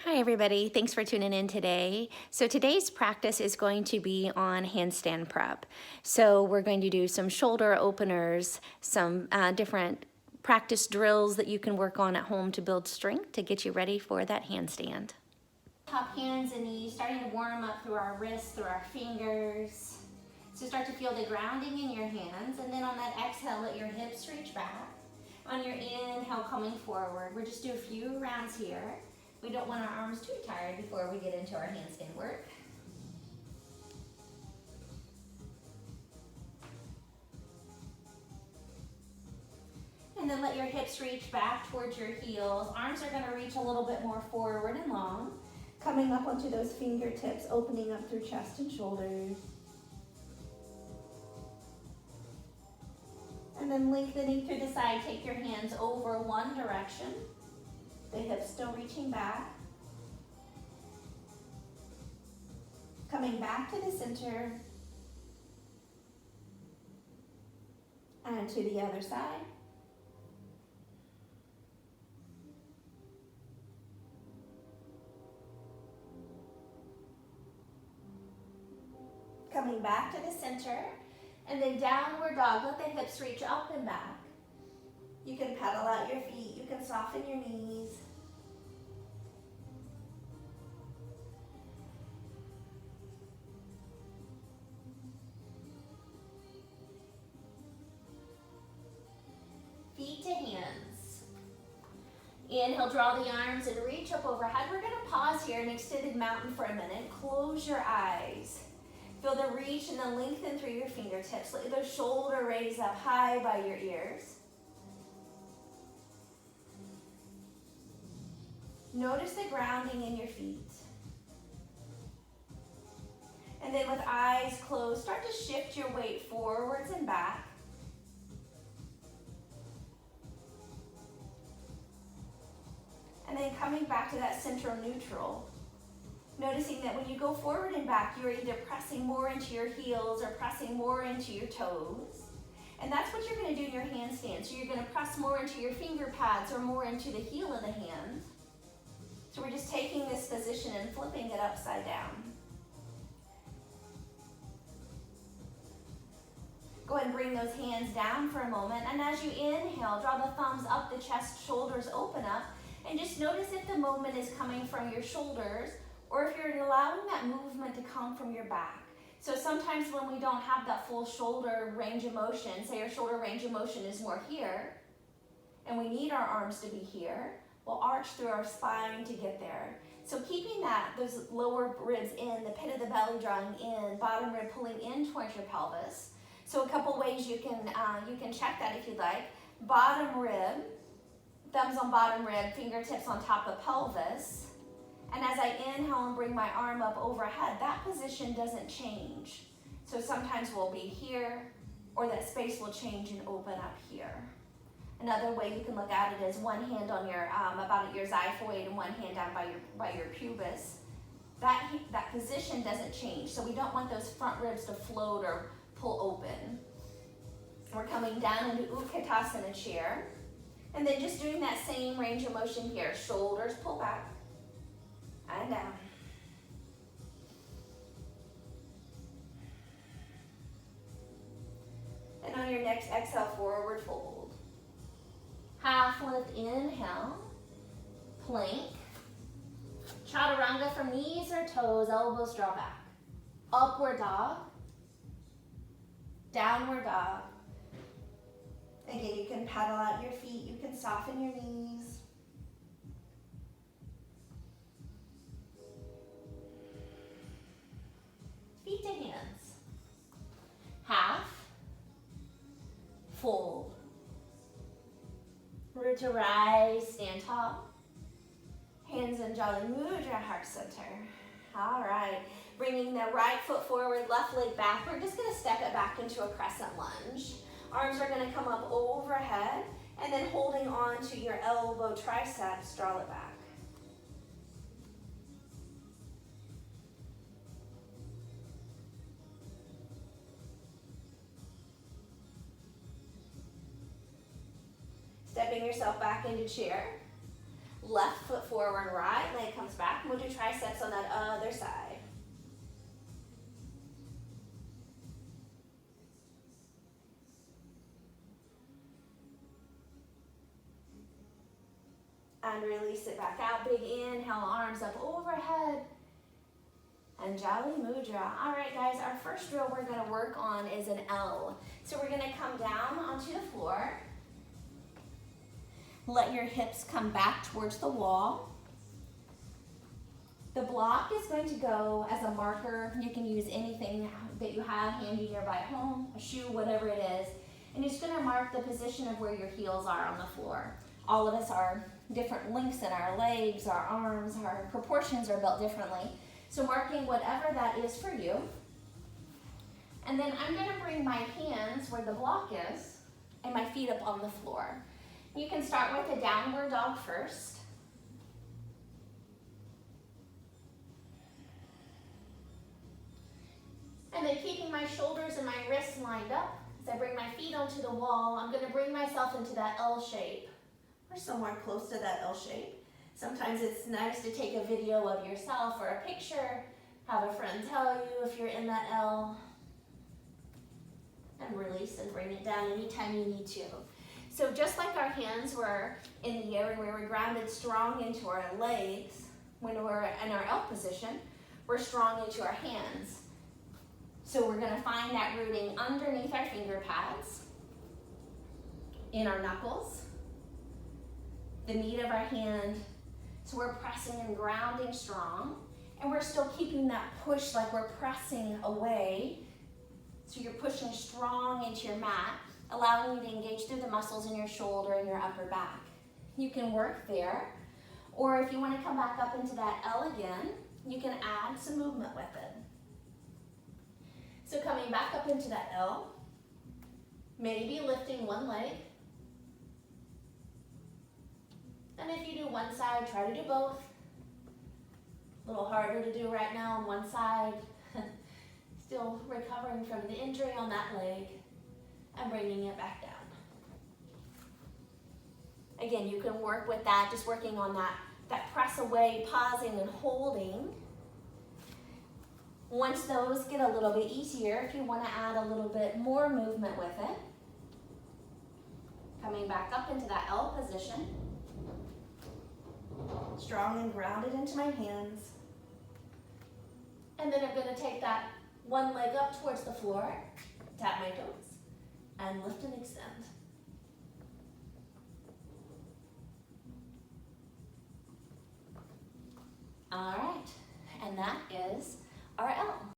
Hi everybody, thanks for tuning in today. So today's practice is going to be on handstand prep. So we're going to do some shoulder openers, some different practice drills that you can work on at home to build strength to get you ready for that handstand. Top hands and knees, starting to warm up through our wrists, through our fingers. So start to feel the grounding in your hands, and then on that exhale, let your hips reach back. On your inhale, coming forward, we'll just do a few rounds here. We don't want our arms too tired before we get into our handstand work. And then let your hips reach back towards your heels. Arms are gonna reach a little bit more forward and long. Coming up onto those fingertips, opening up through chest and shoulders. And then lengthening through the side, take your hands over one direction. The hips still reaching back. Coming back to the center. And to the other side. Coming back to the center. And then downward dog, let the hips reach up and back. You can pedal out your feet, you can soften your knees. Feet to hands. Inhale, draw the arms and reach up overhead. We're gonna pause here in extended mountain for a minute. Close your eyes. Feel the reach and the lengthen through your fingertips. Let the shoulder raise up high by your ears. Notice the grounding in your feet. And then with eyes closed, start to shift your weight forwards and back. And then coming back to that central neutral. Noticing that when you go forward and back, you're either pressing more into your heels or pressing more into your toes. And that's what you're gonna do in your handstand. So you're gonna press more into your finger pads or more into the heel of the hand. So we're just taking this position and flipping it upside down. Go ahead and bring those hands down for a moment. And as you inhale, draw the thumbs up the chest, shoulders open up. And just notice if the movement is coming from your shoulders or if you're allowing that movement to come from your back. So sometimes when we don't have that full shoulder range of motion, say our shoulder range of motion is more here, and we need our arms to be here, we'll arch through our spine to get there. So keeping those lower ribs in, the pit of the belly drawing in, bottom rib pulling in towards your pelvis. So a couple ways you can check that if you'd like. Bottom rib, thumbs on bottom rib, fingertips on top of pelvis. And as I inhale and bring my arm up overhead, that position doesn't change. So sometimes we'll be here, or that space will change and open up here. Another way you can look at it is one hand on your, about at your xiphoid and one hand down by your pubis. That position doesn't change. So we don't want those front ribs to float or pull open. We're coming down into Utkatasana chair. And then just doing that same range of motion here. Shoulders pull back and down. And on your next exhale, forward fold. Half lift, inhale, plank. Chaturanga from knees or toes, elbows draw back. Upward dog, downward dog. Again, you can pedal out your feet, you can soften your knees. Feet to hands. Half, fold. Root to rise, stand tall. Hands in Jolly Mudra, heart center. All right, bringing the right foot forward, left leg back. We're just gonna step it back into a crescent lunge. Arms are gonna come up overhead, and then holding on to your elbow triceps, draw it back. Stepping yourself back into chair. Left foot forward, right leg comes back. We'll do triceps on that other side. And release it back out. Big inhale, arms up overhead. And Jali Mudra. All right, guys, our first drill we're gonna work on is an L. So we're gonna come down onto the floor. Let your hips come back towards the wall. The block is going to go as a marker. You can use anything that you have handy nearby at home, a shoe, whatever it is. And it's gonna mark the position of where your heels are on the floor. All of us are different lengths in our legs, our arms, our proportions are built differently. So marking whatever that is for you. And then I'm gonna bring my hands where the block is and my feet up on the floor. You can start with a downward dog first. And then keeping my shoulders and my wrists lined up, as I bring my feet onto the wall, I'm gonna bring myself into that L shape. Or somewhere close to that L shape. Sometimes it's nice to take a video of yourself or a picture, have a friend tell you if you're in that L, and release and bring it down anytime you need to. So just like our hands were in the air and we were grounded strong into our legs, when we're in our L position, we're strong into our hands. So we're gonna find that rooting underneath our finger pads, in our knuckles, the meat of our hand. So we're pressing and grounding strong, and we're still keeping that push like we're pressing away. So you're pushing strong into your mat, allowing you to engage through the muscles in your shoulder and your upper back. You can work there, or if you want to come back up into that L again, you can add some movement with it. So coming back up into that L, maybe lifting one leg. And if you do one side, try to do both. A little harder to do right now on one side. Still recovering from the injury on that leg and bringing it back down. Again, you can work with that, just working on that press away, pausing and holding. Once those get a little bit easier, if you want to add a little bit more movement with it, coming back up into that L position. Strong and grounded into my hands. And then I'm going to take that one leg up towards the floor, tap my toes, and lift and extend. All right, and that is our L.